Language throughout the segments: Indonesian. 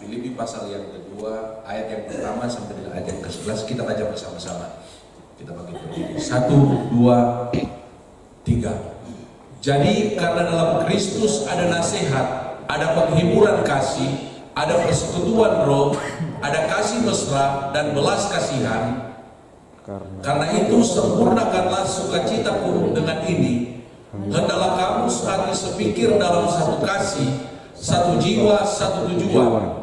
Filipi pasal yang kedua, ayat yang pertama sampai dengan ayat yang ke-11. Kita baca bersama-sama. Kita bagi berdiri. 1, 2, 3. Jadi karena dalam Kristus ada nasihat, ada penghiburan kasih, ada persekutuan roh, ada kasih mesra dan belas kasihan. Karena itu sempurnakanlah sukacitaku dengan ini. Hendaklah kamu sehati sepikir dalam satu kasih, satu jiwa, satu tujuan,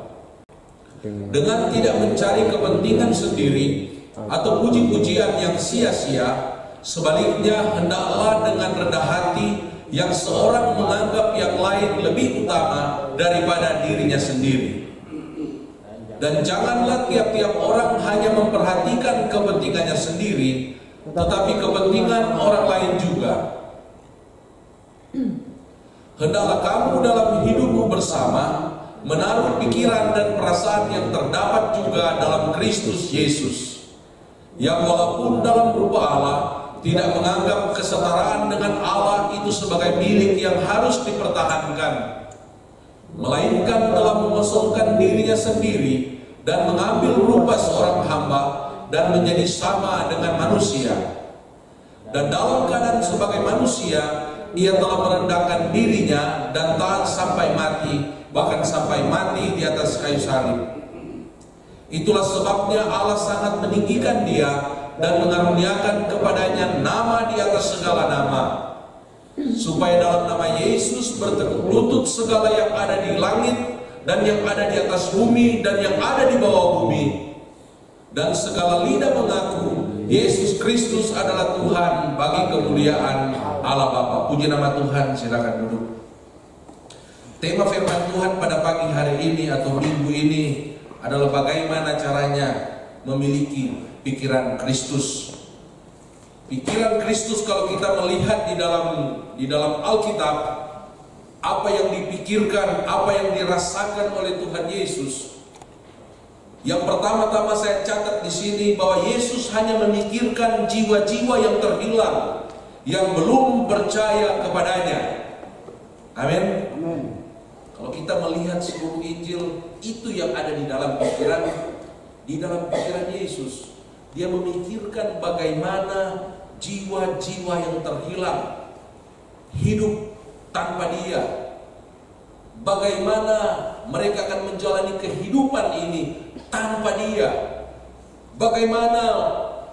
dengan tidak mencari kepentingan sendiri atau puji-pujian yang sia-sia. Sebaliknya hendaklah dengan rendah hati yang seorang menganggap yang lain lebih utama daripada dirinya sendiri. Dan janganlah tiap-tiap orang hanya memperhatikan kepentingannya sendiri, tetapi kepentingan orang lain juga. Hendaklah kamu dalam hidupmu bersama menaruh pikiran dan perasaan yang terdapat juga dalam Kristus Yesus, yang walaupun dalam rupa Allah tidak menganggap kesetaraan dengan Allah itu sebagai milik yang harus dipertahankan, melainkan telah mengosongkan dirinya sendiri dan mengambil rupa seorang hamba dan menjadi sama dengan manusia. Dan dalam keadaan sebagai manusia, ia telah merendahkan dirinya dan taat sampai mati, bahkan sampai mati di atas kayu salib. Itulah sebabnya Allah sangat meninggikan dia dan mengaruniakan kepadanya nama di atas segala nama, supaya dalam nama Yesus bertekuk lutut segala yang ada di langit dan yang ada di atas bumi dan yang ada di bawah bumi, dan segala lidah mengaku Yesus Kristus adalah Tuhan, bagi kemuliaan Allah Bapa. Puji nama Tuhan. Silakan duduk. Tema firman Tuhan pada pagi hari ini atau minggu ini adalah bagaimana caranya memiliki pikiran Kristus. Pikiran Kristus, kalau kita melihat di dalam Alkitab, apa yang dipikirkan, apa yang dirasakan oleh Tuhan Yesus. Yang pertama-tama saya catat di sini bahwa Yesus hanya memikirkan jiwa-jiwa yang terhilang, yang belum percaya kepadanya. Amin. Kalau kita melihat seluruh Injil, itu yang ada di dalam pikiran Yesus. Dia memikirkan bagaimana jiwa-jiwa yang terhilang hidup tanpa Dia. Bagaimana mereka akan menjalani kehidupan ini tanpa Dia. Bagaimana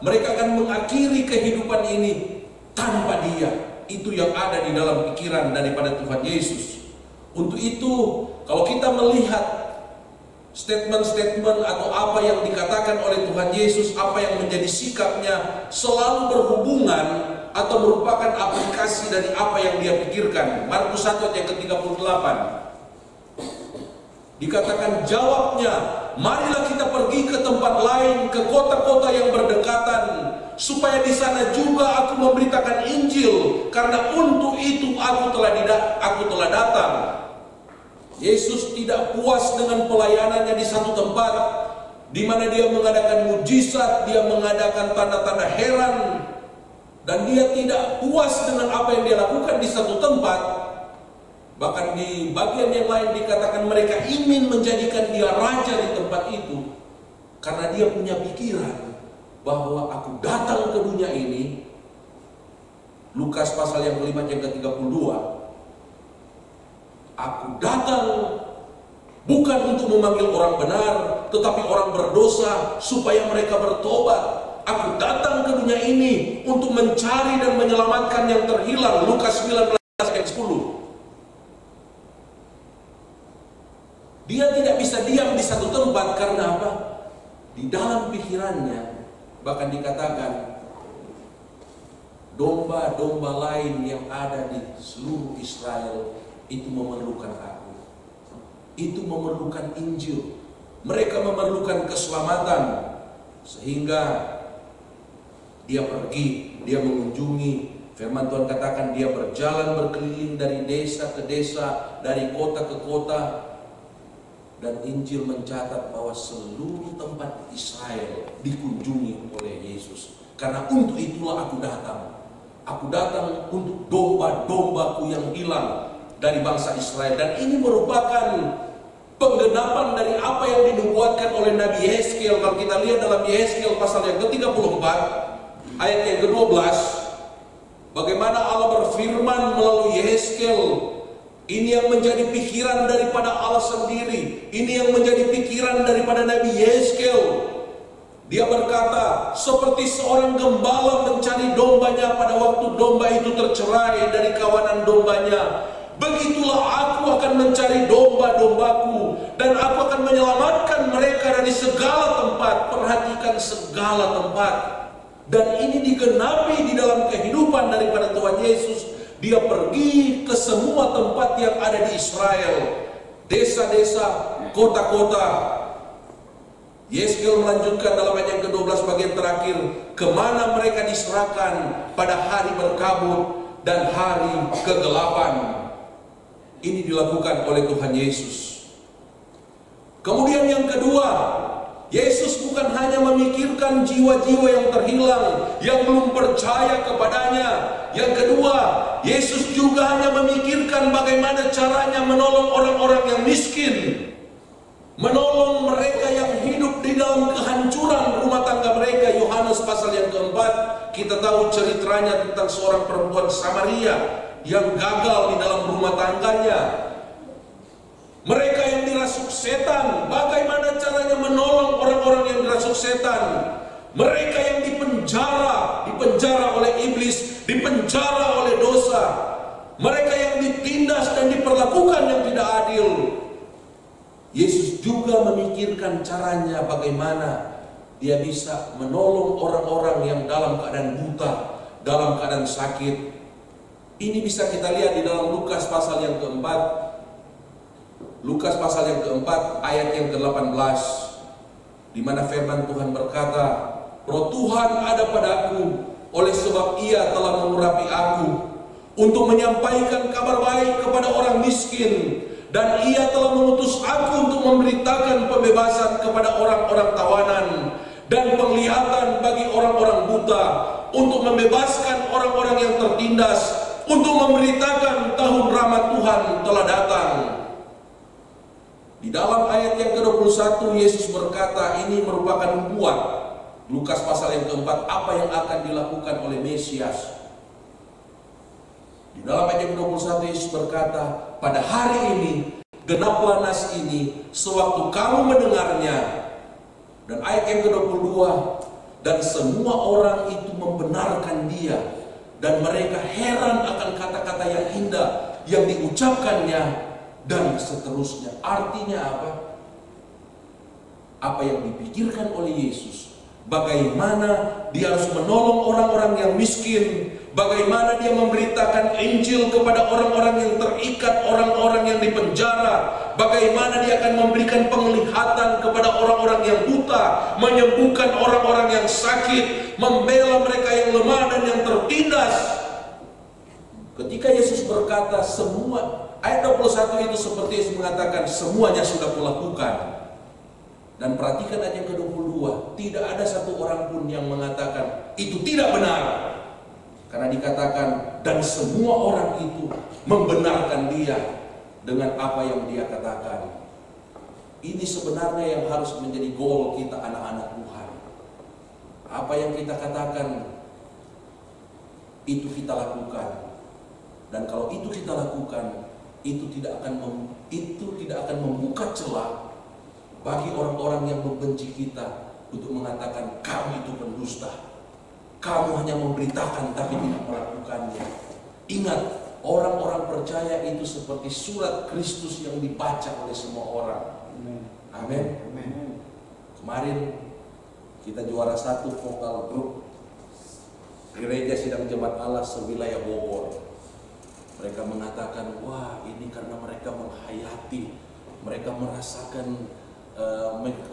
mereka akan mengakhiri kehidupan ini tanpa Dia. Itu yang ada di dalam pikiran daripada Tuhan Yesus. Untuk itu, kalau kita melihat statement-statement atau apa yang dikatakan oleh Tuhan Yesus, apa yang menjadi sikapnya, selalu berhubungan atau merupakan aplikasi dari apa yang Dia pikirkan. Markus 1 ayat yang ke-38 dikatakan, jawabnya, marilah kita pergi ke tempat lain, ke kota-kota yang berdekatan, supaya di sana juga aku memberitakan Injil, karena untuk itu aku telah datang. Yesus tidak puas dengan pelayanannya di satu tempat, di mana Dia mengadakan mujizat, Dia mengadakan tanda-tanda heran, dan Dia tidak puas dengan apa yang Dia lakukan di satu tempat. Bahkan di bagian yang lain dikatakan mereka ingin menjadikan Dia raja di tempat itu, karena Dia punya pikiran bahwa aku datang ke dunia ini. Lukas pasal yang kelima yang ke-32, aku datang bukan untuk memanggil orang benar, tetapi orang berdosa supaya mereka bertobat. Aku datang ke dunia ini untuk mencari dan menyelamatkan yang terhilang. Lukas 19 ayat 10. Dia tidak bisa diam di satu tempat, karena apa? Di dalam pikirannya bahkan dikatakan domba-domba lain yang ada di seluruh Israel itu memerlukan aku. Itu memerlukan Injil. Mereka memerlukan keselamatan. Sehingga Dia pergi, Dia mengunjungi. Firman Tuhan katakan Dia berjalan berkeliling dari desa ke desa, dari kota ke kota. Dan Injil mencatat bahwa seluruh tempat Israel dikunjungi oleh Yesus. Karena untuk itulah aku datang. Aku datang untuk domba-dombaku yang hilang dari bangsa Israel. Dan ini merupakan penggenapan dari apa yang dinubuatkan oleh Nabi Yehezkiel. Kalau kita lihat dalam Yehezkiel pasal yang ke-34 ayat yang ke-12, bagaimana Allah berfirman melalui Yehezkiel. Ini yang menjadi pikiran daripada Allah sendiri. Ini yang menjadi pikiran daripada Nabi Yehezkiel. Dia berkata, seperti seorang gembala mencari dombanya pada waktu domba itu tercerai dari kawanan dombanya, begitulah aku akan mencari domba-dombaku, dan aku akan menyelamatkan mereka dari segala tempat. Perhatikan, segala tempat. Dan ini digenapi di dalam kehidupan daripada Tuhan Yesus. Dia pergi ke semua tempat yang ada di Israel, desa-desa, kota-kota. Yehezkiel melanjutkan dalam ayat yang ke-12 bagian terakhir, kemana mereka diserahkan pada hari berkabut dan hari kegelapan. Ini dilakukan oleh Tuhan Yesus. Kemudian yang kedua, Yesus bukan hanya memikirkan jiwa-jiwa yang terhilang, yang belum percaya kepadanya. Yang kedua, Yesus juga hanya memikirkan bagaimana caranya menolong orang-orang yang miskin, menolong mereka yang hidup di dalam kehancuran rumah tangga mereka. Yohanes pasal yang ke-4, kita tahu ceritanya tentang seorang perempuan Samaria yang gagal di dalam rumah tangganya. Mereka yang dirasuk setan, bagaimana caranya menolong orang-orang yang dirasuk setan. Mereka yang dipenjara oleh iblis, dipenjara oleh dosa. Mereka yang ditindas dan diperlakukan yang tidak adil. Yesus juga memikirkan caranya bagaimana dia bisa menolong orang-orang yang dalam keadaan buta, dalam keadaan sakit. Ini bisa kita lihat di dalam Lukas pasal yang keempat. Lukas pasal yang keempat ayat yang ke-18, di mana firman Tuhan berkata, Roh Tuhan ada padaku, oleh sebab Ia telah mengurapi aku untuk menyampaikan kabar baik kepada orang miskin, dan Ia telah mengutus aku untuk memberitakan pembebasan kepada orang-orang tawanan dan penglihatan bagi orang-orang buta, untuk membebaskan orang-orang yang tertindas, untuk memberitakan tahun rahmat Tuhan telah datang. Di dalam ayat yang ke-21 Yesus berkata, ini merupakan nubuat Lukas pasal yang keempat, apa yang akan dilakukan oleh Mesias. Di dalam ayat yang ke-21 Yesus berkata, pada hari ini genaplah nas ini sewaktu kamu mendengarnya. Dan ayat yang ke-22, dan semua orang itu membenarkan dia, dan mereka heran akan kata-kata yang indah yang diucapkannya, dan seterusnya. Artinya apa? Apa yang dipikirkan oleh Yesus, bagaimana dia harus menolong orang-orang yang miskin, bagaimana dia memberitakan Injil kepada orang-orang yang terikat, orang-orang yang dipenjara, bagaimana dia akan memberikan penglihatan kepada orang-orang yang buta, menyembuhkan orang-orang yang sakit, membela mereka yang lemah dan yang tertindas. Ketika Yesus berkata semua, ayat 21 itu seperti Yesus mengatakan, semuanya sudah kulakukan. Dan perhatikan ayat yang ke-22, tidak ada satu orang pun yang mengatakan itu tidak benar. Karena dikatakan, dan semua orang itu membenarkan dia dengan apa yang dia katakan. Ini sebenarnya yang harus menjadi goal kita anak-anak Tuhan. Apa yang kita katakan, itu kita lakukan. Dan kalau itu kita lakukan, itu tidak akan membuka celah bagi orang-orang yang membenci kita untuk mengatakan kamu itu pendusta, kamu hanya memberitakan tapi tidak melakukannya. Ingat, orang-orang percaya itu seperti surat Kristus yang dibaca oleh semua orang. Amin. Kemarin kita juara 1 vokal grup Gereja Sidang Jemaat Allah sewilayah Bogor. Mereka mengatakan, wah ini karena mereka menghayati, mereka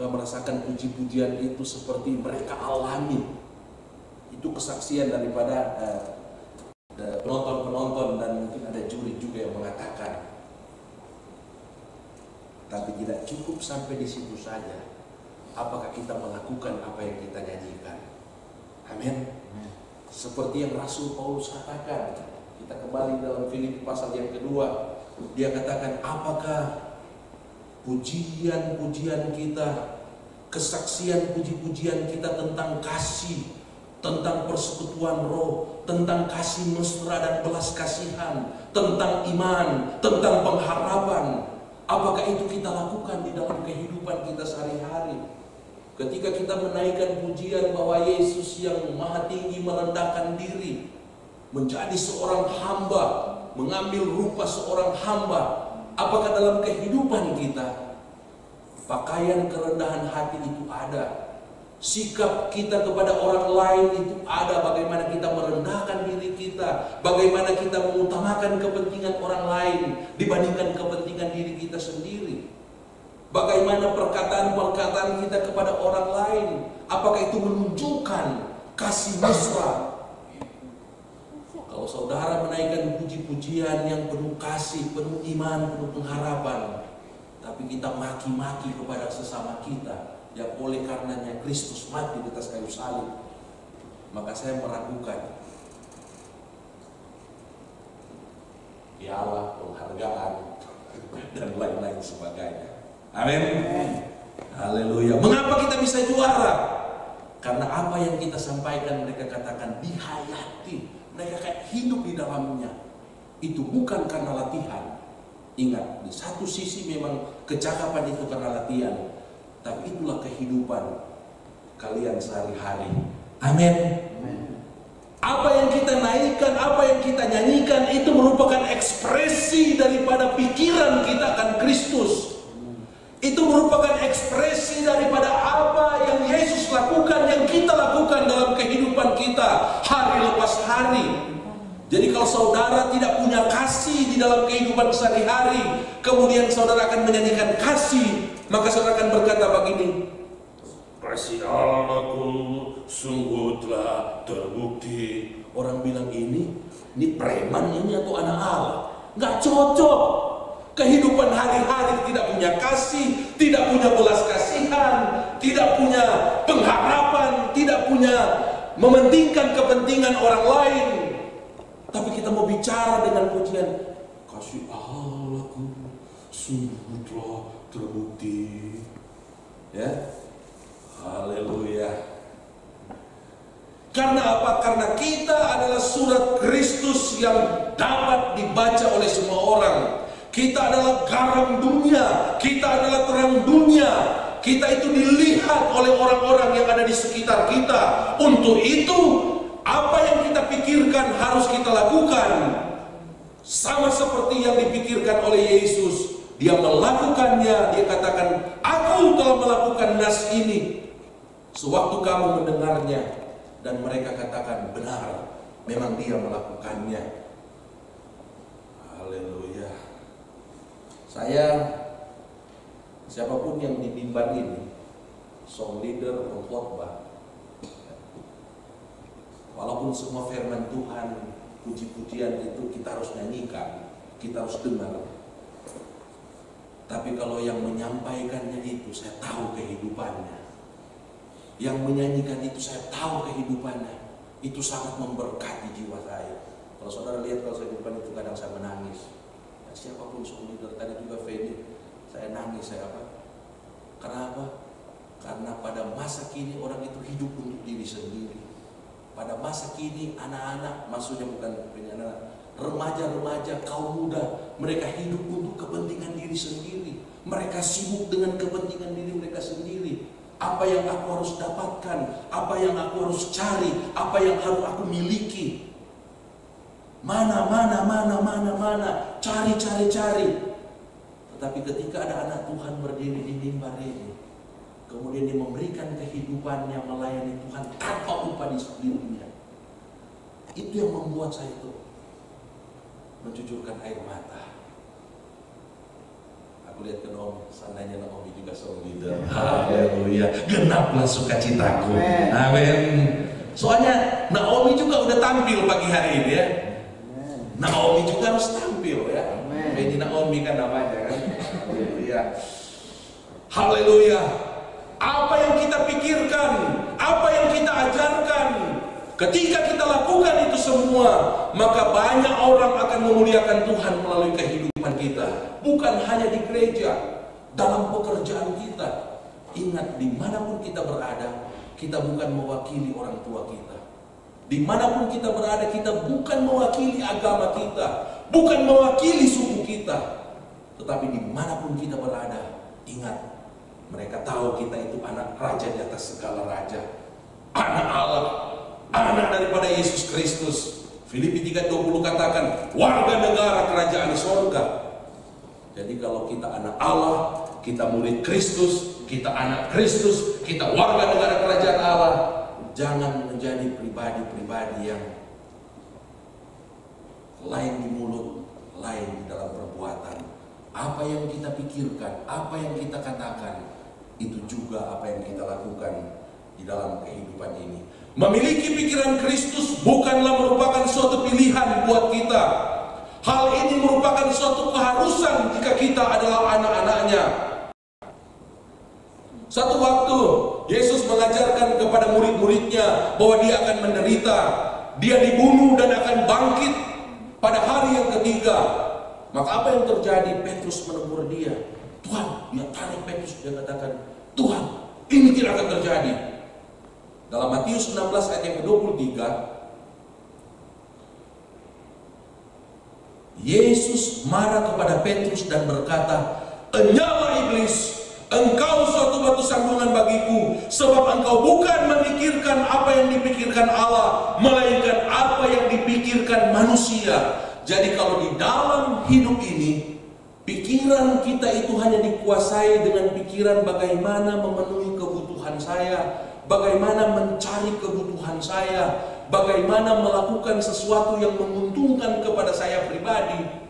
merasakan puji-pujian itu seperti mereka alami. Itu kesaksian daripada penonton-penonton, dan mungkin ada juri juga yang mengatakan. Tapi tidak cukup sampai di situ saja. Apakah kita melakukan apa yang kita nyanyikan? Amin. Seperti yang Rasul Paulus katakan, kita kembali dalam Filipi pasal yang kedua, dia katakan, apakah pujian-pujian kita, kesaksian puji-pujian kita tentang kasih, tentang persekutuan roh, tentang kasih mesra dan belas kasihan, tentang iman, tentang pengharapan. Apakah itu kita lakukan di dalam kehidupan kita sehari-hari? Ketika kita menaikkan pujian bahwa Yesus yang maha tinggi merendahkan diri, menjadi seorang hamba, mengambil rupa seorang hamba, apakah dalam kehidupan kita pakaian kerendahan hati itu ada? Sikap kita kepada orang lain itu ada, bagaimana kita merendahkan diri kita, bagaimana kita mengutamakan kepentingan orang lain dibandingkan kepentingan diri kita sendiri. Bagaimana perkataan-perkataan kita kepada orang lain, apakah itu menunjukkan kasih mesra? Kalau saudara menaikkan puji-pujian yang penuh kasih, penuh iman, penuh pengharapan, tapi kita maki-maki kepada sesama kita yang oleh karenanya Kristus mati di atas kayu salib, maka saya meragukan piala, penghargaan, dan lain-lain sebagainya. Amin. Haleluya. Mengapa kita bisa juara? Karena apa yang kita sampaikan, mereka katakan dihayati, mereka kayak hidup di dalamnya. Itu bukan karena latihan. Ingat, di satu sisi memang kecakapan itu karena latihan, tapi itulah kehidupan kalian sehari-hari. Amin. Apa yang kita naikkan, apa yang kita nyanyikan, itu merupakan ekspresi daripada pikiran kita akan Kristus. Itu merupakan ekspresi daripada apa yang Yesus lakukan, yang kita lakukan dalam kehidupan kita hari lepas hari. Jadi kalau saudara tidak punya kasih di dalam kehidupan sehari-hari, kemudian saudara akan menyanyikan kasih, maka saudara akan berkata begini, kasih Allahku sungguh telah terbukti. Orang bilang ini preman ini atau anak Allah? Nggak cocok. Kehidupan hari-hari tidak punya kasih, tidak punya belas kasihan, tidak punya pengharapan, tidak punya mementingkan kepentingan orang lain. Tapi kita mau bicara dengan pujian, kasih Allahku sungguh telah terbukti. Ya, haleluya. Karena apa? Karena kita adalah surat Kristus yang dapat dibaca oleh semua orang. Kita adalah garam dunia, kita adalah terang dunia. Kita itu dilihat oleh orang-orang yang ada di sekitar kita. Untuk itu, apa yang kita pikirkan harus kita lakukan. Sama seperti yang dipikirkan oleh Yesus. Dia melakukannya, dia katakan, aku telah melakukan nas ini. Sewaktu kamu mendengarnya, dan mereka katakan, benar, memang dia melakukannya. Haleluya. Saya, siapapun yang di mimbar ini, song leader, pengkhotbah, walaupun semua firman Tuhan, puji-pujian itu kita harus nyanyikan, kita harus dengar. Tapi kalau yang menyampaikannya itu saya tahu kehidupannya, yang menyanyikan itu saya tahu kehidupannya, itu sangat memberkati jiwa saya. Kalau saudara lihat, kalau saya di depan itu kadang saya menangis. Ya, siapapun song leader, tadi juga Fedi, saya nangis, saya apa? Karena apa? Karena pada masa kini orang itu hidup untuk diri sendiri. Pada masa kini anak-anak, maksudnya bukan anak-anak, remaja-remaja, kaum muda, mereka hidup untuk kepentingan diri sendiri. Mereka sibuk dengan kepentingan diri mereka sendiri. Apa yang aku harus dapatkan, apa yang aku harus cari, apa yang harus aku miliki. Mana, cari. Tetapi ketika ada anak Tuhan berdiri di mimbar ini, kemudian dia memberikan kehidupannya melayani Tuhan tanpa upah di dunia, itu yang membuat saya itu mencucurkan air mata. Aku lihat ke Naomi, seandainya Naomi juga song leader. Haleluya, genaplah sukacitaku. Amin. Soalnya Naomi juga udah tampil pagi hari ini ya. Naomi juga harus tampil ya. Ini Naomi kan namanya kan. Haleluya. Haleluya. Apa yang kita pikirkan, apa yang kita ajarkan, ketika kita lakukan itu semua, maka banyak orang akan memuliakan Tuhan melalui kehidupan kita. Bukan hanya di gereja, dalam pekerjaan kita. Ingat, dimanapun kita berada, kita bukan mewakili orang tua kita. Dimanapun kita berada, kita bukan mewakili agama kita, bukan mewakili suku kita. Tetapi dimanapun kita berada, ingat, mereka tahu kita itu anak raja di atas segala raja, anak Allah, anak daripada Yesus Kristus. Filipi 3:20 katakan, warga negara kerajaan sorga. Jadi kalau kita anak Allah, kita murid Kristus, kita anak Kristus, kita warga negara kerajaan Allah, jangan menjadi pribadi-pribadi yang lain di mulut, lain di dalam perbuatan. Apa yang kita pikirkan, apa yang kita katakan, itu juga apa yang kita lakukan di dalam kehidupan ini. Memiliki pikiran Kristus bukanlah merupakan suatu pilihan buat kita. Hal ini merupakan suatu keharusan jika kita adalah anak-anaknya. Satu waktu Yesus mengajarkan kepada murid-muridnya bahwa dia akan menderita, dia dibunuh dan akan bangkit pada hari yang ketiga. Maka apa yang terjadi? Petrus menegur dia. Tuhan, dia tarik Petrus, dia katakan, Tuhan, ini tidak akan terjadi. Dalam Matius 16 ayat yang ke-23, Yesus marah kepada Petrus dan berkata, "Enyala iblis, engkau suatu batu sandungan bagiku, sebab engkau bukan memikirkan apa yang dipikirkan Allah, melainkan apa yang dipikirkan manusia." Jadi kalau di dalam hidup ini, pikiran kita itu hanya dikuasai dengan pikiran bagaimana memenuhi kebutuhan saya, bagaimana mencari kebutuhan saya, bagaimana melakukan sesuatu yang menguntungkan kepada saya pribadi.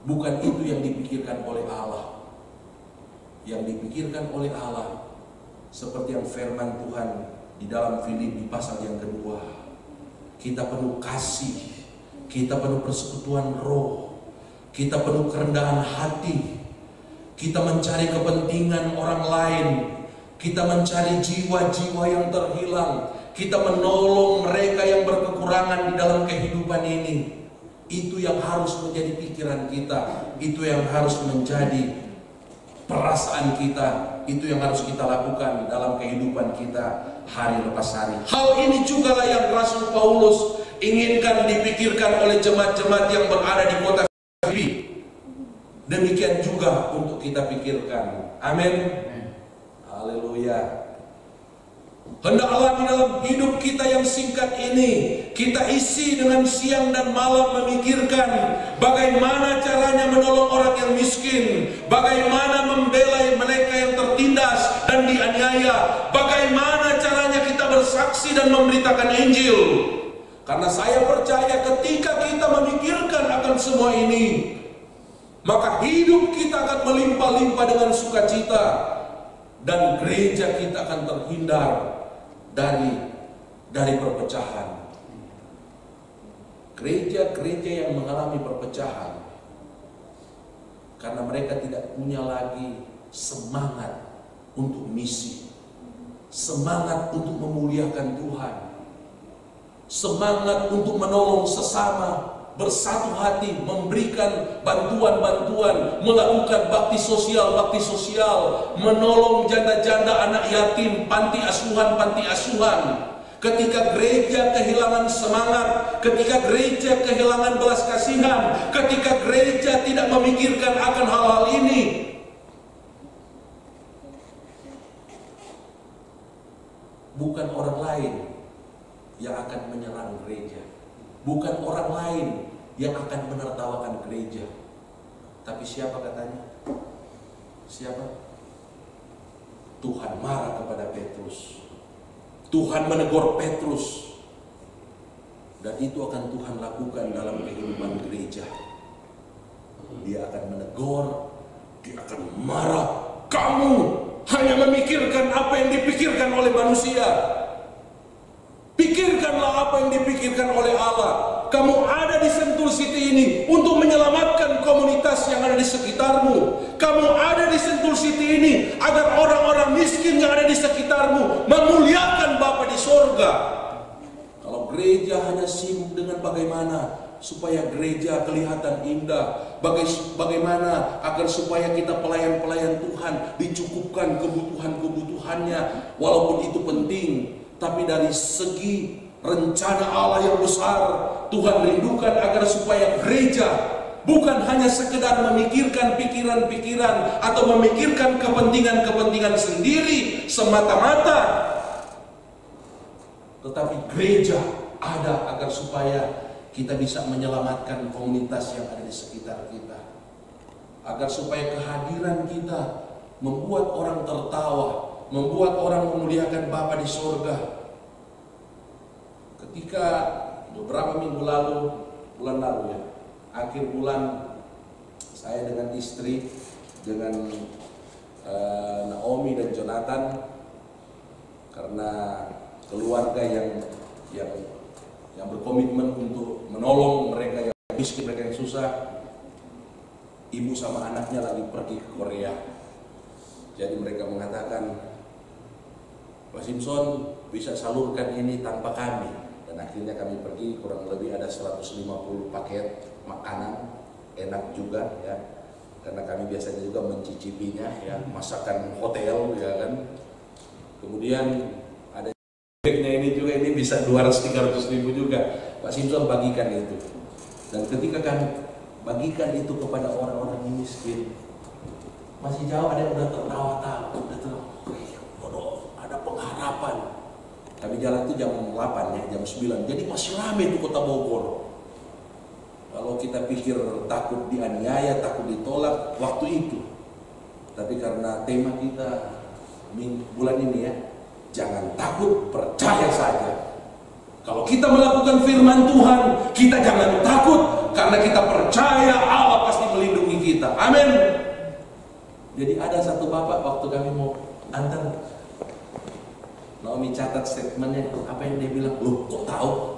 Bukan itu yang dipikirkan oleh Allah. Yang dipikirkan oleh Allah, seperti yang firman Tuhan di dalam Filipi pasal yang kedua, kita penuh kasih, kita penuh persekutuan roh, kita penuh kerendahan hati, kita mencari kepentingan orang lain, kita mencari jiwa-jiwa yang terhilang, kita menolong mereka yang berkekurangan di dalam kehidupan ini. Itu yang harus menjadi pikiran kita, itu yang harus menjadi perasaan kita, itu yang harus kita lakukan dalam kehidupan kita hari lepas hari. Hal ini juga lah yang Rasul Paulus inginkan dipikirkan oleh jemaat-jemaat yang berada di kota Filipi. Demikian juga untuk kita pikirkan. Amin. Haleluya. Hendaklah di dalam hidup kita yang singkat ini, kita isi dengan siang dan malam memikirkan bagaimana caranya menolong orang yang miskin, bagaimana membela mereka yang tertindas dan dianiaya, bagaimana caranya kita bersaksi dan memberitakan Injil. Karena saya percaya ketika kita memikirkan akan semua ini, maka hidup kita akan melimpah-limpah dengan sukacita, dan gereja kita akan terhindar dari perpecahan. Gereja-gereja yang mengalami perpecahan karena mereka tidak punya lagi semangat untuk misi, semangat untuk memuliakan Tuhan, semangat untuk menolong sesama, bersatu hati, memberikan bantuan-bantuan, melakukan bakti sosial, menolong janda-janda, anak yatim, panti asuhan. Ketika gereja kehilangan semangat, ketika gereja kehilangan belas kasihan, ketika gereja tidak memikirkan akan hal-hal ini, bukan orang lain yang akan menyerang gereja, bukan orang lain yang akan menertawakan gereja. Tapi siapa katanya? Siapa? Tuhan marah kepada Petrus. Tuhan menegur Petrus. Dan itu akan Tuhan lakukan dalam kehidupan gereja. Dia akan menegur, dia akan marah. Kamu hanya memikirkan apa yang dipikirkan oleh manusia. Pikirkanlah apa yang dipikirkan oleh Allah. Kamu ada di Sentul City ini untuk menyelamatkan komunitas yang ada di sekitarmu. Kamu ada di Sentul City ini agar orang-orang miskin yang ada di sekitarmu memuliakan Bapa di sorga. Kalau gereja hanya sibuk dengan bagaimana supaya gereja kelihatan indah? Bagaimana agar supaya kita pelayan-pelayan Tuhan dicukupkan kebutuhan-kebutuhannya, walaupun itu penting, tapi dari segi rencana Allah yang besar, Tuhan rindukan agar supaya gereja bukan hanya sekedar memikirkan pikiran-pikiran atau memikirkan kepentingan-kepentingan sendiri semata-mata, tetapi gereja ada agar supaya kita bisa menyelamatkan komunitas yang ada di sekitar kita, agar supaya kehadiran kita membuat orang tertawa, membuat orang memuliakan Bapa di sorga. Ketika beberapa minggu lalu, bulan lalu ya, akhir bulan, saya dengan istri, dengan Naomi dan Jonathan, karena keluarga yang berkomitmen untuk menolong mereka yang miskin, mereka yang susah. Ibu sama anaknya lagi pergi ke Korea. Jadi mereka mengatakan, Pak Simpson bisa salurkan ini tanpa kami. Dan akhirnya kami pergi, kurang lebih ada 150 paket makanan, enak juga ya. Karena kami biasanya juga mencicipinya ya, masakan hotel ya kan. Kemudian ada ini juga, ini bisa 200-300 ribu juga. Pak Simpson bagikan itu. Dan ketika kami bagikan itu kepada orang-orang yang miskin, masih jauh ada yang udah tertawa-tawa, udah ada pengharapan. Kami jalan itu jam 8 ya, jam 9. Jadi masih ramai itu kota Bogor. Kalau kita pikir takut dianiaya, takut ditolak waktu itu. Tapi karena tema kita bulan ini ya, jangan takut, percaya saja. Kalau kita melakukan firman Tuhan, kita jangan takut, karena kita percaya Allah pasti melindungi kita. Amin. Jadi ada satu bapak waktu kami mau antar, Naomi catat statementnya, apa yang dia bilang, loh kok tahu?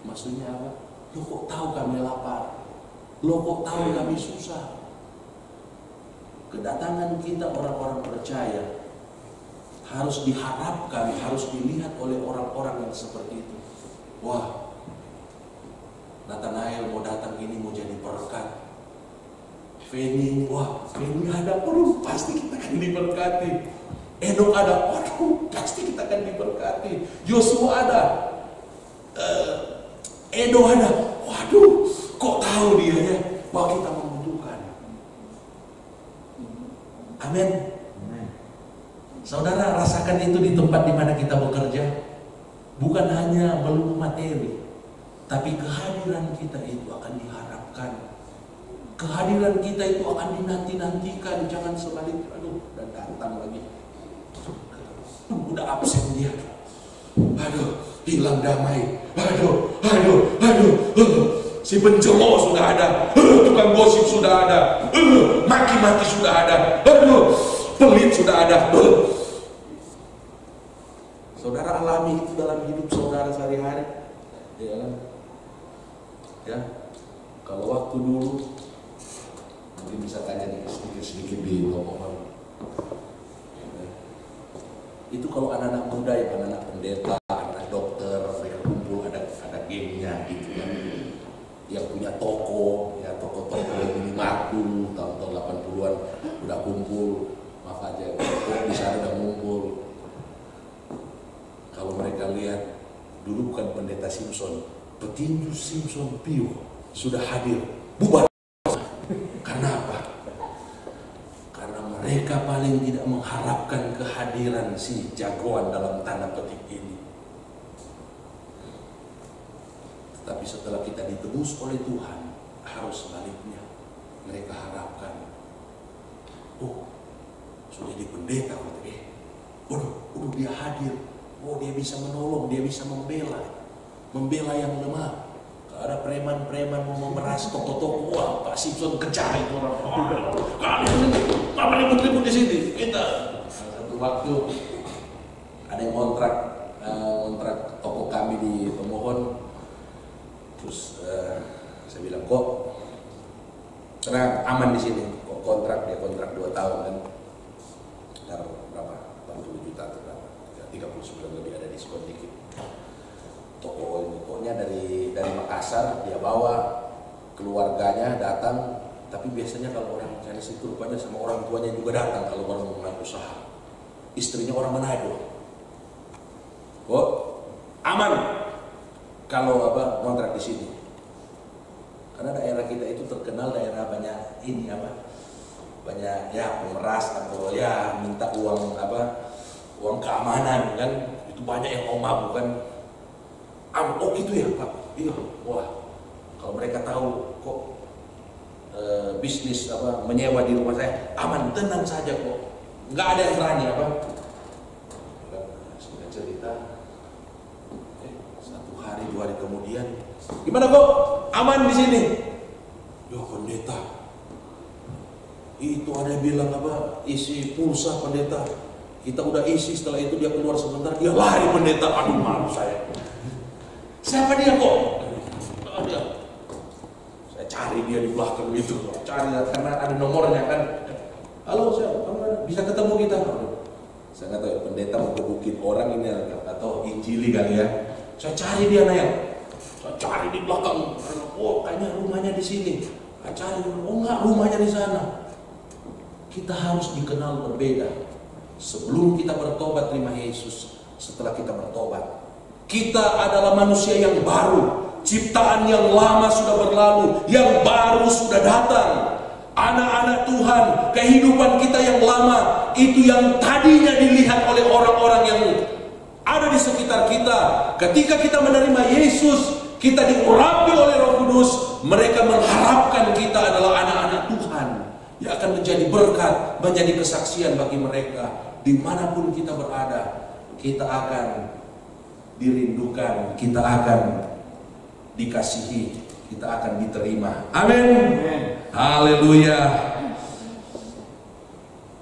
Maksudnya apa? Loh kok tahu kami lapar? Loh kok tahu kami susah? Kedatangan kita orang-orang percaya harus diharapkan, harus dilihat oleh orang-orang yang seperti itu. Wah, Nathanael mau datang ini mau jadi berkat. Feni, wah Feni ada, waduh pasti kita akan diberkati. Enok ada, waduh pasti kita akan diberkati. Yosua ada, Edo ada, waduh kok tahu dia ya bahwa kita membutuhkan. Amin. Saudara, rasakan itu di tempat di mana kita bekerja. Bukan hanya melulu materi, tapi kehadiran kita itu akan diharapkan. Kehadiran kita itu akan dinanti-nantikan. Jangan sebalik, aduh udah datang lagi, udah absen dia, aduh hilang damai, aduh si pencemooh sudah ada, tukang gosip sudah ada, maki-maki sudah ada, aduh pelit sudah ada. Saudara alami itu dalam hidup saudara sehari-hari, ya kan? Ya, kalau waktu dulu mungkin bisa tanya sedikit di ngomong. Itu kalau anak-anak muda ya, anak-anak pendeta, anak dokter, mereka kumpul ada gamenya gitu kan. Yang punya toko, ya toko-toko minimarket dulu tahun-tahun 80-an udah kumpul. Maaf aja, di sana udah ngumpul. Kalau mereka lihat dulu bukan pendeta Simpson, petinju Simpson Pio sudah hadir, bubar. Kenapa? Karena mereka paling tidak mengharapkan kehadiran si jagoan dalam tanda petik ini. Tapi setelah kita ditebus oleh Tuhan, harus sebaliknya. Mereka harapkan, oh sudah di pendeta, waduh dia hadir, oh dia bisa menolong, dia bisa membela yang lemah. Ada preman-preman mau memeras toko-toko, wah Pak Simpson kejar itu orang. Kalian apa ribut-ribut di sini? Kita satu waktu ada yang kontrak toko kami di Pemohon, terus saya bilang kok tenang, aman di sini, kok kontrak 2 tahun kan, ntar berapa? 80 juta atau berapa? 39 lebih ada diskon dikit. Toko ini pokoknya dari Makassar, dia bawa keluarganya datang. Tapi biasanya kalau orang Chinese itu rupanya sama orang tuanya juga datang kalau baru mulai usaha. Istrinya orang Manado. Kok aman kalau kontrak di sini. Karena daerah kita itu terkenal daerah banyak banyak pemeras atau minta uang uang keamanan kan. Itu banyak yang mau mabuk kan. Oh gitu ya Pak. Iya. Wah. Kalau mereka tahu kok bisnis menyewa di rumah saya aman, tenang saja kok, nggak ada yang berani sudah cerita. 1 hari 2 hari kemudian, gimana kok aman di sini? Ya pendeta, itu ada yang bilang isi pulsa pendeta, kita udah isi, setelah itu dia keluar sebentar, dia lari pendeta. Aduh malu saya. Siapa dia kok? Ada. Cari dia di belakang itu, cari karena ada nomornya kan. Halo, bisa ketemu kita? Saya nggak tahu ya, pendeta mau gebukin orang ini atau injili kali ya. Saya cari dia saya cari di belakang. Oh, kayaknya rumahnya di sini. Saya cari, oh enggak, rumahnya di sana. Kita harus dikenal berbeda. Sebelum kita bertobat terima Yesus, setelah kita bertobat, kita adalah manusia yang baru. Ciptaan yang lama sudah berlalu, yang baru sudah datang. Anak-anak Tuhan, kehidupan kita yang lama, itu yang tadinya dilihat oleh orang-orang yang ada di sekitar kita. Ketika kita menerima Yesus, kita diurapi oleh Roh Kudus, mereka mengharapkan kita adalah anak-anak Tuhan yang akan menjadi berkat, menjadi kesaksian bagi mereka. Dimanapun kita berada, kita akan dirindukan, kita akan dikasihi, kita akan diterima. Amin. Haleluya.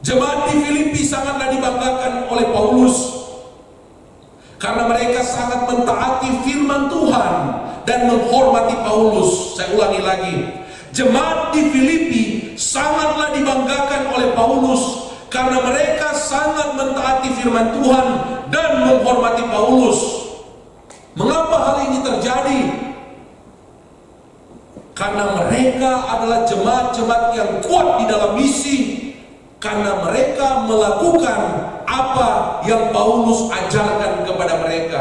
Jemaat di Filipi sangatlah dibanggakan oleh Paulus karena mereka sangat mentaati firman Tuhan dan menghormati Paulus. Saya ulangi lagi, jemaat di Filipi sangatlah dibanggakan oleh Paulus karena mereka sangat mentaati firman Tuhan dan menghormati Paulus. Mengapa hal ini terjadi? Karena mereka adalah jemaat-jemaat yang kuat di dalam misi, karena mereka melakukan apa yang Paulus ajarkan kepada mereka.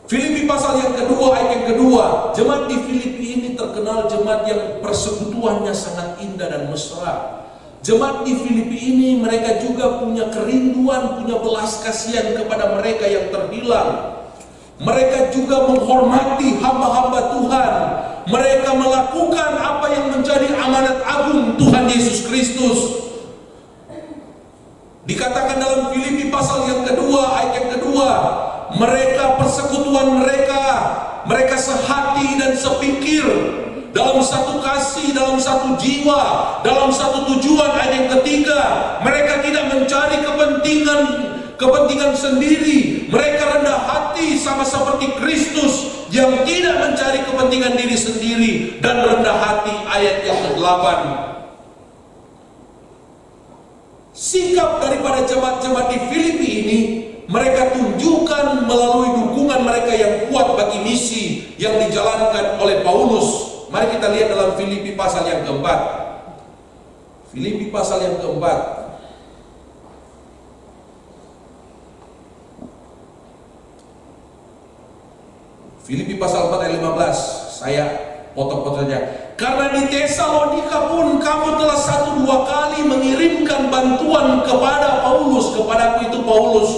Filipi pasal yang kedua, ayat yang kedua, jemaat di Filipi ini terkenal jemaat yang persekutuannya sangat indah dan mesra. Jemaat di Filipi ini mereka juga punya kerinduan, punya belas kasihan kepada mereka yang terhilang. Mereka juga menghormati hamba-hamba Tuhan. Mereka melakukan apa yang menjadi amanat agung Tuhan Yesus Kristus. Dikatakan dalam Filipi pasal yang kedua, ayat yang kedua, mereka persekutuan mereka sehati dan sepikir, dalam satu kasih, dalam satu jiwa, dalam satu tujuan. Ayat yang ketiga, mereka tidak mencari kepentingan sendiri. Mereka rendah hati sama seperti Kristus yang tidak mencari kepentingan diri sendiri dan rendah hati. Ayat yang ke-8. Sikap daripada jemaat-jemaat di Filipi ini mereka tunjukkan melalui dukungan mereka yang kuat bagi misi yang dijalankan oleh Paulus. Mari kita lihat dalam Filipi pasal yang keempat. Filipi pasal yang keempat. Filipi pasal 4 ayat 15. Saya potong-potong saja. Karena di Tesalonika pun kamu telah 1-2 kali mengirimkan bantuan kepada Paulus. Kepadaku itu Paulus.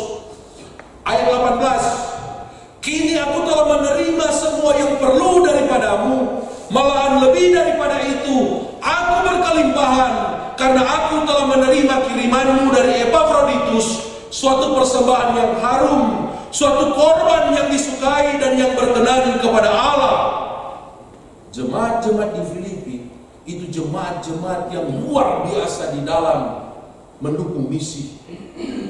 Ayat 18. Kini aku telah menerima semua yang perlu daripadamu. Malahan lebih daripada itu, aku berkelimpahan karena aku telah menerima kirimanmu dari Epafroditus, suatu persembahan yang harum, suatu korban yang disukai dan yang berkenan kepada Allah. Jemaat-jemaat di Filipi itu jemaat-jemaat yang luar biasa di dalam mendukung misi.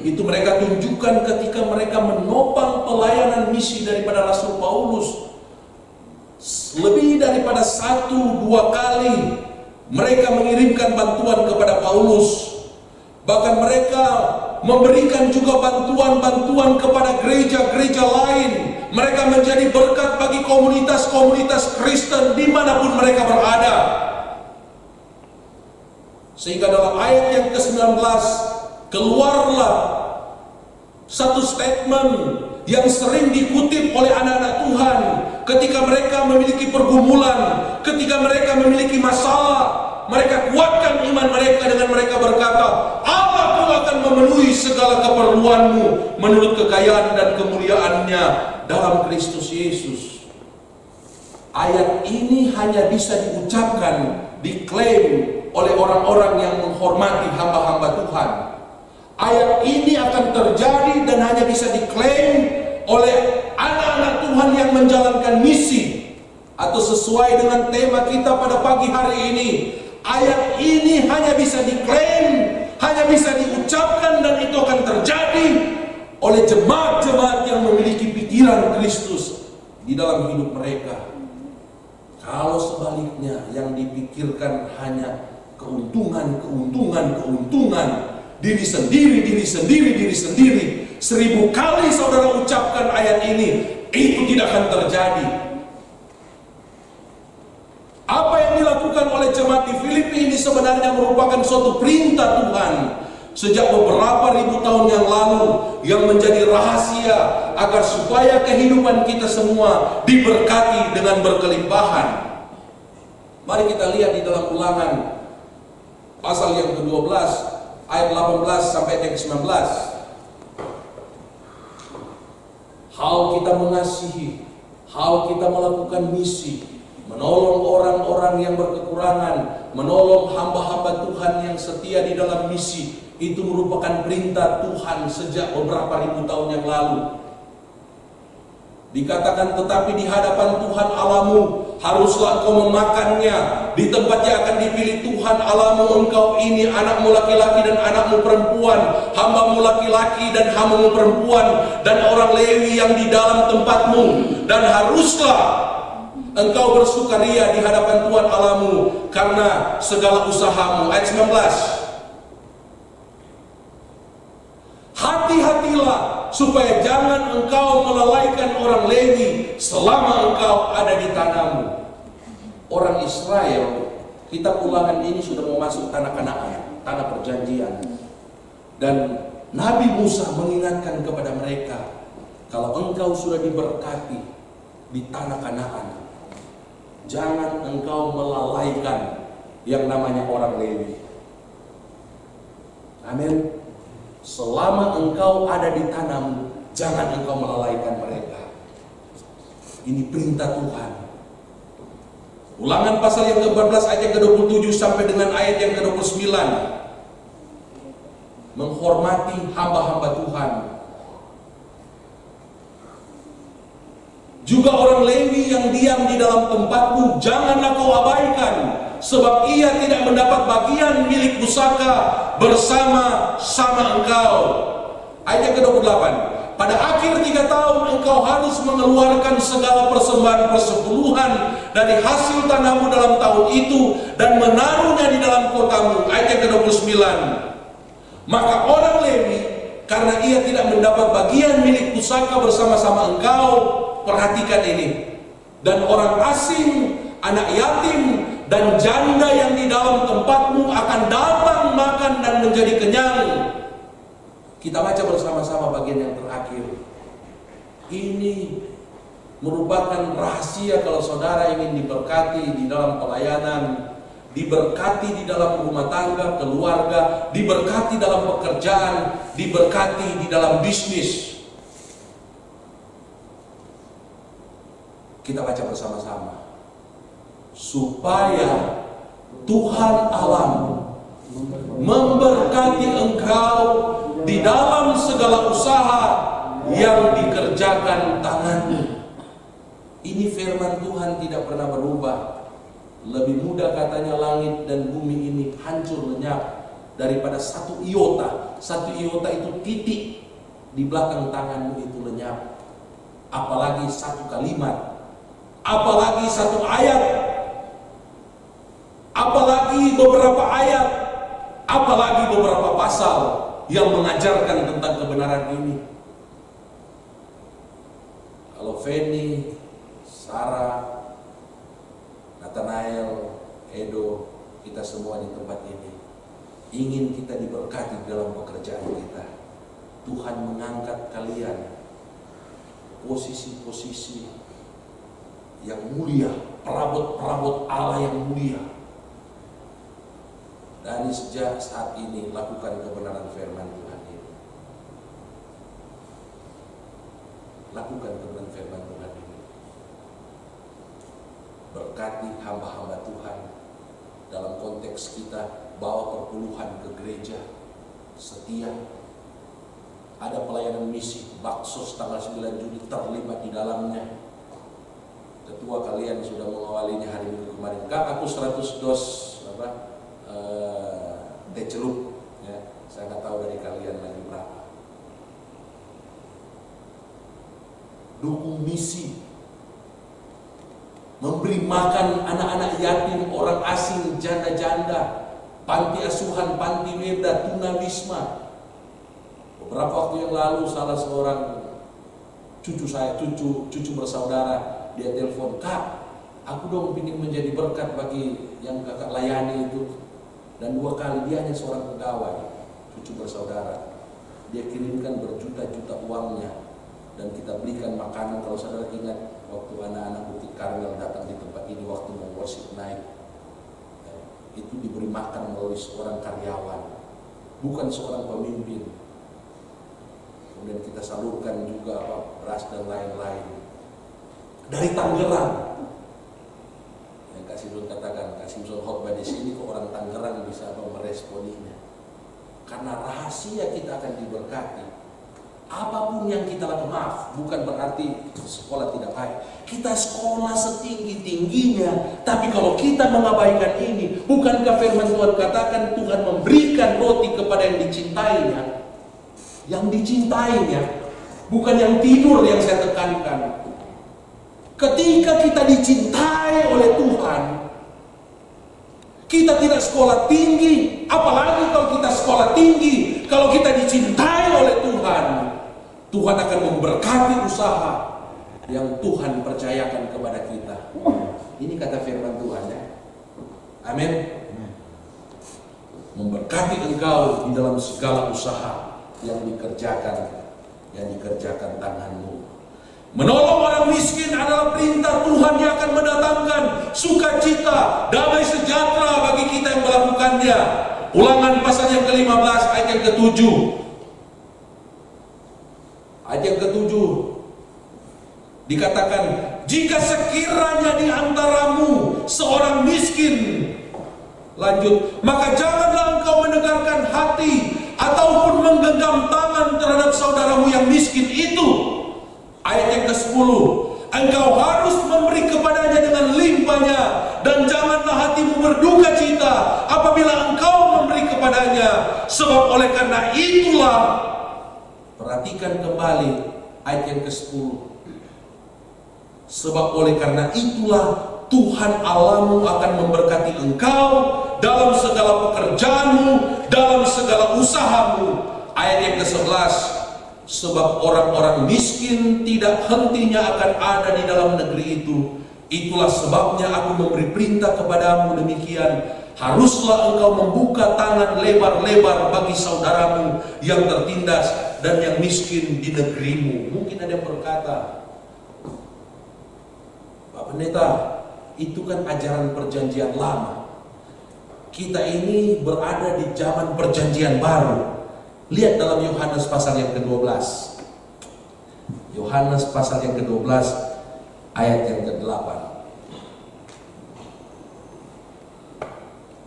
Itu mereka tunjukkan ketika mereka menopang pelayanan misi daripada Rasul Paulus. Lebih daripada 1-2 kali mereka mengirimkan bantuan kepada Paulus. Bahkan mereka memberikan juga bantuan-bantuan kepada gereja-gereja lain. Mereka menjadi berkat bagi komunitas-komunitas Kristen dimanapun mereka berada. Sehingga dalam ayat yang ke-19 keluarlah satu statement yang sering dikutip oleh anak-anak Tuhan ketika mereka memiliki pergumulan, ketika mereka memiliki masalah. Mereka kuatkan iman mereka dengan mereka berkata, Allah pun akan memenuhi segala keperluanmu menurut kekayaan dan kemuliaannya dalam Kristus Yesus. Ayat ini hanya bisa diucapkan, diklaim oleh orang-orang yang menghormati hamba-hamba Tuhan. Ayat ini akan terjadi dan hanya bisa diklaim oleh anak-anak Tuhan yang menjalankan misi. Atau sesuai dengan tema kita pada pagi hari ini, ayat ini hanya bisa diklaim, hanya bisa diucapkan, dan itu akan terjadi oleh jemaat-jemaat yang memiliki pikiran Kristus di dalam hidup mereka. Kalau sebaliknya yang dipikirkan hanya keuntungan, diri sendiri, 1000 kali saudara ucapkan ayat ini, itu tidak akan terjadi. Apa yang dilakukan oleh jemaat di Filipi ini sebenarnya merupakan suatu perintah Tuhan sejak beberapa ribu tahun yang lalu, yang menjadi rahasia agar supaya kehidupan kita semua diberkati dengan berkelimpahan. Mari kita lihat di dalam Ulangan pasal yang ke-12 ayat 18 sampai ayat 19. Hal kita mengasihi, hal kita melakukan misi, menolong orang-orang yang berkekurangan, menolong hamba-hamba Tuhan yang setia di dalam misi, itu merupakan perintah Tuhan sejak beberapa ribu tahun yang lalu. Dikatakan, tetapi di hadapan Tuhan Allahmu haruslah engkau memakannya. Di tempat yang akan dipilih Tuhan Allahmu engkau ini, anakmu laki-laki dan anakmu perempuan, hambamu laki-laki dan hambamu perempuan, dan orang Lewi yang di dalam tempatmu. Dan haruslah engkau bersukaria di hadapan Tuhan Allahmu karena segala usahamu. Ayat 19. Hati-hatilah supaya jangan engkau melalaikan orang Lewi selama engkau ada di tanahmu. Orang Israel, kitab Ulangan ini sudah mau masuk tanah Kanaan, tanah perjanjian. Dan Nabi Musa mengingatkan kepada mereka, kalau engkau sudah diberkati di tanah Kanaan, jangan engkau melalaikan yang namanya orang Lewi. Amin. Selama engkau ada di tanahmu, jangan engkau melalaikan mereka. Ini perintah Tuhan. Ulangan pasal yang ke-14 ayat yang ke-27 sampai dengan ayat yang ke-29. Menghormati hamba-hamba Tuhan. Juga orang Lewi yang diam di dalam tempatmu, janganlah kau abaikan, sebab ia tidak mendapat bagian milik pusaka bersama-sama engkau. Ayat yang ke-28. Pada akhir 3 tahun engkau harus mengeluarkan segala persembahan persepuluhan dari hasil tanahmu dalam tahun itu dan menaruhnya di dalam kotamu. Ayat yang ke-29. Maka orang Lewi, karena ia tidak mendapat bagian milik pusaka bersama-sama engkau, perhatikan ini, dan orang asing, anak yatim, dan janda yang di dalam tempatmu akan datang makan dan menjadi kenyang. Kita baca bersama-sama bagian yang terakhir. Ini merupakan rahasia kalau saudara ingin diberkati di dalam pelayanan, diberkati di dalam rumah tangga, keluarga, diberkati dalam pekerjaan, diberkati di dalam bisnis. Kita baca bersama-sama. Supaya Tuhan Allahmu memberkati engkau di dalam segala usaha yang dikerjakan tanganmu. Ini firman Tuhan tidak pernah berubah. Lebih mudah katanya langit dan bumi ini hancur lenyap daripada satu iota. Satu iota itu titik di belakang tanganmu itu lenyap. Apalagi satu kalimat, apalagi satu ayat, apalagi beberapa ayat, apalagi beberapa pasal. yang mengajarkan tentang kebenaran ini. Kalau Feni, Sarah, Nathanael, Edo, kita semua di tempat ini ingin kita diberkati dalam pekerjaan kita. Tuhan mengangkat kalian posisi-posisi yang mulia, perabot-perabot Allah yang mulia. Dari sejak saat ini lakukan kebenaran firman Tuhan ini. Lakukan kebenaran firman Tuhan ini. Berkati hamba-hamba Tuhan. Dalam konteks kita bawa perpuluhan ke gereja, setia. Ada pelayanan misi Baksos tanggal 9 Juni terlibat di dalamnya. Ketua kalian sudah mengawalinya hari Minggu kemarin. Kak, aku 100 dos teh celup, ya. Saya nggak tahu dari kalian lagi berapa. Dukung misi, memberi makan anak-anak yatim, orang asing, janda-janda, panti asuhan, panti Weda, tunawisma. Beberapa waktu yang lalu salah seorang cucu bersaudara, dia telepon, Kak, aku dong ingin menjadi berkat bagi yang kakak layani itu. Dan 2 kali dia hanya seorang pegawai, cucu bersaudara. Dia kirimkan berjuta-juta uangnya dan kita belikan makanan. Kalau saudara ingat waktu anak-anak Bukit Karmel datang di tempat ini waktu mau worship night, itu diberi makan melalui seorang karyawan, bukan seorang pemimpin. Kemudian kita salurkan juga beras dan lain-lain. Dari Tangerang, yang Kak Simson katakan, Kak Simson khotbah di sini kok orang Tangerang bisa meresponinya. Karena rahasia kita akan diberkati. Apapun yang kita lakukan, maaf, bukan berarti sekolah tidak baik. Kita sekolah setinggi-tingginya, tapi kalau kita mengabaikan ini, bukankah firman Tuhan katakan Tuhan memberikan roti kepada yang dicintainya? Yang dicintainya, bukan yang tidur yang saya tekankan. Ketika kita dicintai oleh Tuhan, kita tidak sekolah tinggi, apalagi kalau kita sekolah tinggi, kalau kita dicintai oleh Tuhan, Tuhan akan memberkati usaha yang Tuhan percayakan kepada kita. Ini kata firman Tuhan, ya. Amin. Memberkati engkau di dalam segala usaha yang dikerjakan tanganmu. Menolong orang miskin adalah perintah Tuhan yang akan mendatangkan sukacita, damai sejahtera bagi kita yang melakukannya. Ulangan pasal yang ke-15 ayat yang ke-7. Ayat yang ke-7 dikatakan, jika sekiranya di antaramu seorang miskin, lanjut, maka janganlah engkau mendengarkan hati ataupun menggenggam tangan terhadap saudaramu yang miskin itu. Ayat yang ke-10, engkau harus memberi kepadanya dengan limpahnya, dan janganlah hatimu berduka cita apabila engkau memberi kepadanya, sebab oleh karena itulah, perhatikan kembali ayat yang ke-10, sebab oleh karena itulah Tuhan Allahmu akan memberkati engkau dalam segala pekerjaanmu, dalam segala usahamu. Ayat yang ke-11, sebab orang-orang miskin tidak hentinya akan ada di dalam negeri itu. Itulah sebabnya aku memberi perintah kepadamu demikian. Haruslah engkau membuka tangan lebar-lebar bagi saudaramu yang tertindas dan yang miskin di negerimu. Mungkin ada yang berkata, Pak Pendeta, itu kan ajaran perjanjian lama. Kita ini berada di zaman perjanjian baru. Lihat dalam Yohanes pasal yang ke-12. Yohanes pasal yang ke-12 ayat yang ke-8.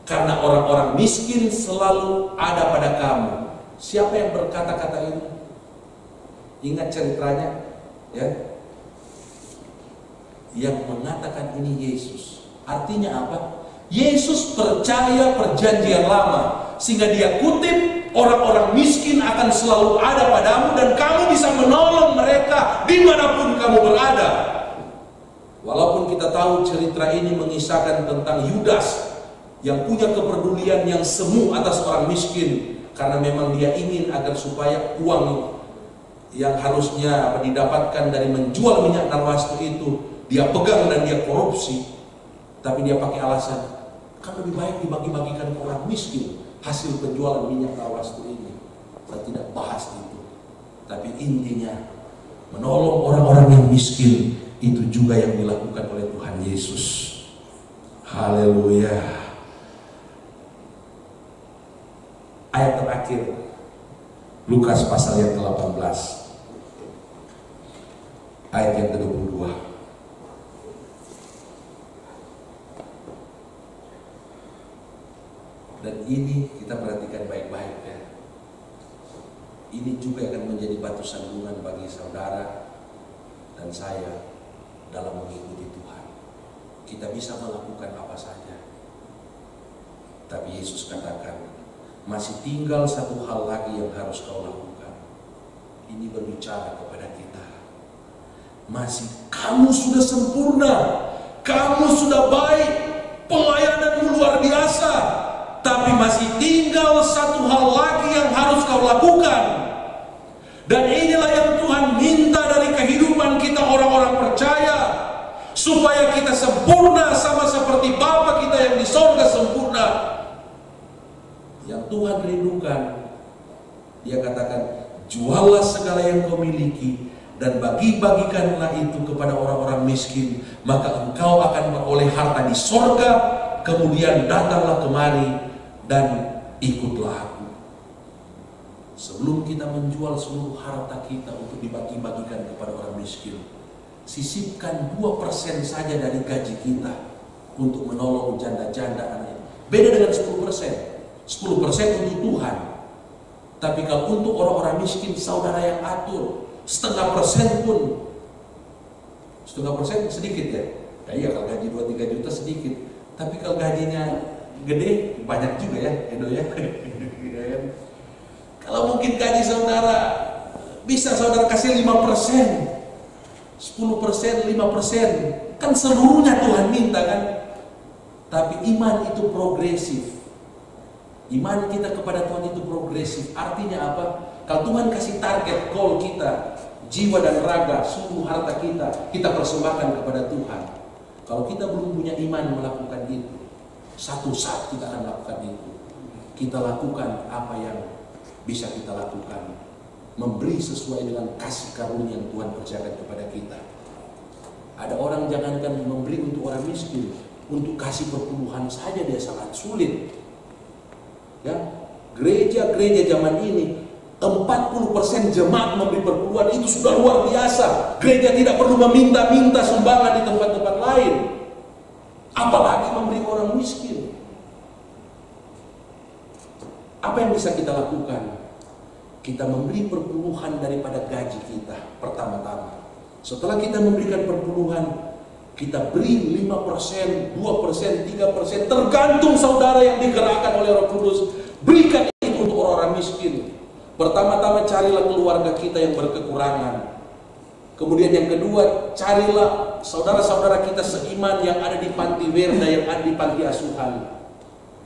Karena orang-orang miskin selalu ada pada kamu. Siapa yang berkata-kata ini? Ingat ceritanya, ya? Yang mengatakan ini Yesus. Artinya apa? Yesus percaya perjanjian lama, sehingga dia kutip, orang-orang miskin akan selalu ada padamu dan kamu bisa menolong mereka dimanapun kamu berada. Walaupun kita tahu cerita ini mengisahkan tentang Yudas yang punya kepedulian yang semu atas orang miskin, karena memang dia ingin agar supaya uang yang harusnya didapatkan dari menjual minyak narwastu itu dia pegang dan dia korupsi. Tapi dia pakai alasan, kan lebih baik dibagi-bagikan ke orang miskin hasil penjualan minyak narwastu ini. Saya tidak bahas itu. Tapi intinya, menolong orang-orang yang miskin itu juga yang dilakukan oleh Tuhan Yesus. Haleluya. Ayat terakhir, Lukas pasal yang ke-18, ayat yang ke-22. Dan ini kita perhatikan baik-baik ya. Ini juga akan menjadi batu sandungan bagi saudara dan saya dalam mengikuti Tuhan. Kita bisa melakukan apa saja. Tapi Yesus katakan, masih tinggal satu hal lagi yang harus kau lakukan. Ini berbicara kepada kita. Kamu sudah sempurna, kamu sudah baik, pelayananmu luar biasa. Tapi masih tinggal satu hal lagi yang harus kau lakukan. Dan inilah yang Tuhan minta dari kehidupan kita orang-orang percaya, supaya kita sempurna sama seperti Bapa kita yang di sorga sempurna. Yang Tuhan rindukan, dia katakan, juallah segala yang kau miliki dan bagi-bagikanlah itu kepada orang-orang miskin, maka engkau akan beroleh harta di sorga. Kemudian datanglah kemari dan ikutlah aku. Sebelum kita menjual seluruh harta kita untuk dibagi-bagikan kepada orang miskin, sisipkan 2% saja dari gaji kita untuk menolong janda-janda anak. Beda dengan 10%. 10% untuk Tuhan. Tapi kalau untuk orang-orang miskin, saudara yang atur, 0,5% pun. 0,5% sedikit ya? Ya iya, kalau gaji 2-3 juta sedikit. Tapi kalau gajinya gede, banyak juga ya, Edo ya. Kalau mungkin gaji saudara, bisa saudara kasih 5%, 10%, 5%. Kan seluruhnya Tuhan minta kan. Tapi iman itu progresif. Iman kita kepada Tuhan itu progresif. Artinya apa? Kalau Tuhan kasih target goal kita, jiwa dan raga, seluruh harta kita persembahkan kepada Tuhan. Kalau kita belum punya iman melakukan itu, satu saat kita akan lakukan itu. Kita lakukan apa yang bisa kita lakukan, memberi sesuai dengan kasih karunia yang Tuhan percayakan kepada kita. Ada orang jangankan memberi untuk orang miskin, untuk kasih perpuluhan saja dia sangat sulit. Ya, gereja-gereja zaman ini 40% jemaat memberi perpuluhan, itu sudah luar biasa. Gereja tidak perlu meminta-minta sumbangan di tempat-tempat lain, apalagi memberi orang miskin. Apa yang bisa kita lakukan? Kita memberi perpuluhan daripada gaji kita pertama-tama. Setelah kita memberikan perpuluhan, kita beri 5%, 2%, 3%, tergantung saudara yang digerakkan oleh Roh Kudus. Berikan itu untuk orang-orang miskin. Pertama-tama carilah keluarga kita yang berkekurangan. Kemudian yang kedua, carilah saudara-saudara kita seiman yang ada di panti werda, yang ada di panti asuhan.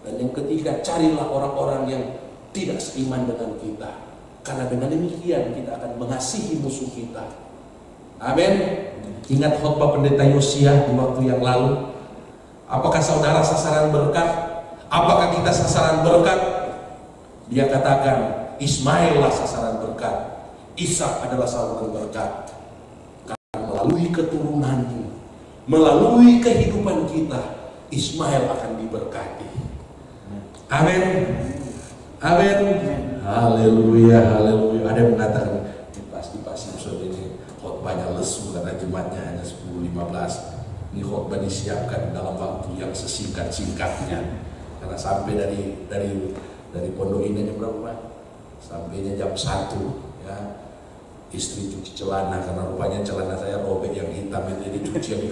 Dan yang ketiga, carilah orang-orang yang tidak seiman dengan kita. Karena dengan demikian kita akan mengasihi musuh kita. Amin. Ingat khotbah pendeta Yosia di waktu yang lalu. Apakah saudara sasaran berkat? Apakah kita sasaran berkat? Dia katakan, Ismail lah sasaran berkat, Ishak adalah sasaran berkat. Karena melalui keturunanmu, melalui kehidupan kita, Ismail akan diberkati. Amin. Amin. Haleluya, haleluya. Ada yang mengatakan, pasti episode ini khotbahnya lesu karena jemaatnya hanya 10-15. Ini khotbah disiapkan dalam waktu yang sesingkat-singkatnya. Karena sampai dari Pondok Indah jam berapa? Sampainya jam 1 ya. Istri cuci celana karena rupanya celana saya robek yang hitam itu jadi cuci yang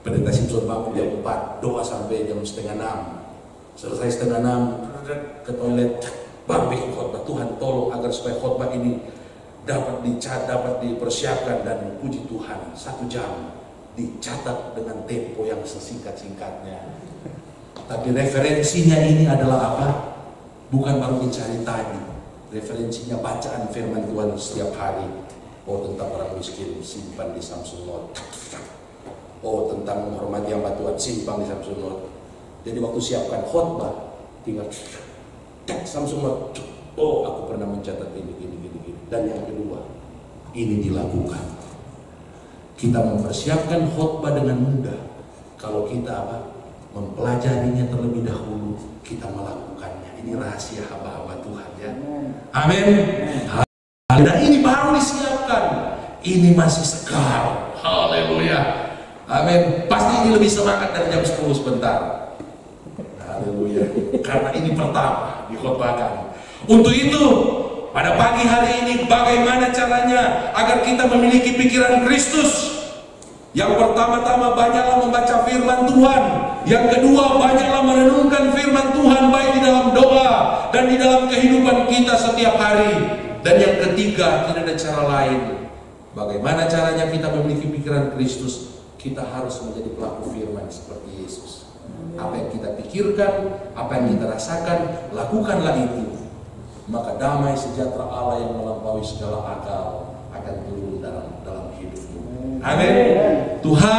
Pendeta Simpson bangun jam 4, doa sampai jam 5:30. Selesai 5:30 ke toilet, bang bikin khotbah. Tuhan tolong agar supaya khotbah ini dapat dipersiapkan, dan puji Tuhan 1 jam dicatat dengan tempo yang sesingkat-singkatnya. Tapi referensinya ini adalah apa? Bukan baru mencari tadi, referensinya bacaan firman Tuhan setiap hari. Oh, tentang orang miskin, simpan di Samsung Note. Oh, tentang menghormati hamba Tuhan, simpan di Samsung Note. Jadi waktu siapkan khotbah, tinggal Samsung Note. Oh, aku pernah mencatat ini. Dan yang kedua, ini dilakukan. Kita mempersiapkan khotbah dengan mudah kalau kita mempelajarinya terlebih dahulu, kita melakukannya. Ini rahasia hamba-hamba Tuhan ya. Amin. Dan ini baru disiapkan. Ini masih segar. Haleluya. Amin. Pasti ini lebih semangat dari jam 10 sebentar. Haleluya. Karena ini pertama dikhotbahkan. Untuk itu, pada pagi hari ini bagaimana caranya agar kita memiliki pikiran Kristus? Yang pertama-tama banyaklah membaca firman Tuhan. Yang kedua banyaklah merenungkan firman Tuhan baik di dalam doa dan di dalam kehidupan kita setiap hari. Dan yang ketiga, tidak ada cara lain. Bagaimana caranya kita memiliki pikiran Kristus? Kita harus menjadi pelaku firman seperti Yesus. Apa yang kita pikirkan, apa yang kita rasakan, lakukanlah itu. Maka damai sejahtera Allah yang melampaui segala akal akan turun dalam hidupmu. Amin. Tuhan